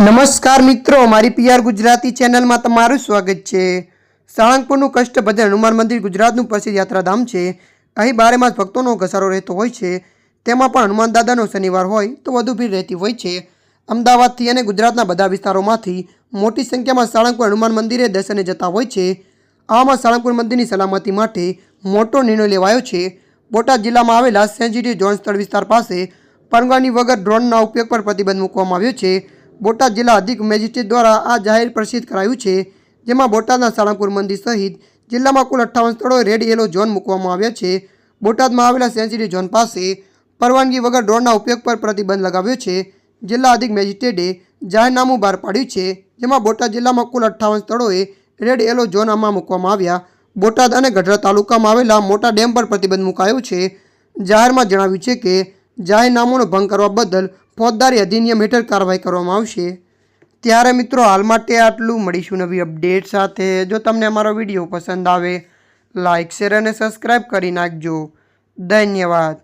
નમસ્કાર મિત્રો, મારી પીઆર ગુજરાતી ચેનલમાં તમારું સ્વાગત છે। સાળંગપુરનું કષ્ટભંજન હનુમાન મંદિર ગુજરાતનું પ્રસિદ્ધ યાત્રાધામ છે। અહીં 12 માસ ભક્તોનો ઘસારો રહેતો હોય છે। તેમાં પણ હનુમાન દાદાનો શનિવાર હોય તો વધુ ભીડ રહેતી હોય છે। અમદાવાદથી અને ગુજરાતના બધા વિસ્તારોમાંથી મોટી સંખ્યામાં સાળંગપુર હનુમાન મંદિરે દર્શને જતા હોય છે। આવામાં સાળંગપુર મંદિરની સલામતી માટે મોટો નિર્ણય લેવાયો છે। બોટાદ જિલ્લામાં આવેલા સેન્સિટિવ ઝોન સ્થળ વિસ્તાર પાસે પરવાનગી વગર ડ્રોનના ઉપયોગ પર પ્રતિબંધ મૂકવામાં આવ્યો છે। બોટાદ જિલ્લા અધિક મેજિસ્ટ્રેટ દ્વારા આ જાહેર પ્રસિદ્ધ કરાયું છે, જેમાં બોટાદના સાળંગપુર મંદિર સહિત જિલ્લામાં કુલ 58 સ્થળોએ રેડ યલો ઝોન મૂકવામાં આવ્યા છે। બોટાદમાં આવેલા સેન્સિટિવ ઝોન પાસે પરવાનગી વગર ડ્રોનના ઉપયોગ પર પ્રતિબંધ લગાવ્યો છે। જિલ્લા અધિક મેજિસ્ટ્રેટે જાહેરનામું બહાર પાડ્યું છે, જેમાં બોટાદ જિલ્લામાં કુલ 58 સ્થળોએ રેડ યલો ઝોનમાં મૂકવામાં આવ્યા। બોટાદ અને ગઢડા તાલુકામાં આવેલા મોટા ડેમ પર પ્રતિબંધ મુકાયો છે। જાહેરમાં જણાવ્યું છે કે જાહેરનામાનો ભંગ કરવા બદલ ફોજદારી અધિનિયમ હેઠળ કાર્યવાહી કરવામાં આવશે। ત્યારે મિત્રો, હાલ માટે આટલું। મળીશું નવી અપડેટ સાથે। જો તમને અમારો વિડીયો પસંદ આવે, લાઇક, શેર અને સબસ્ક્રાઈબ કરી નાખજો। ધન્યવાદ।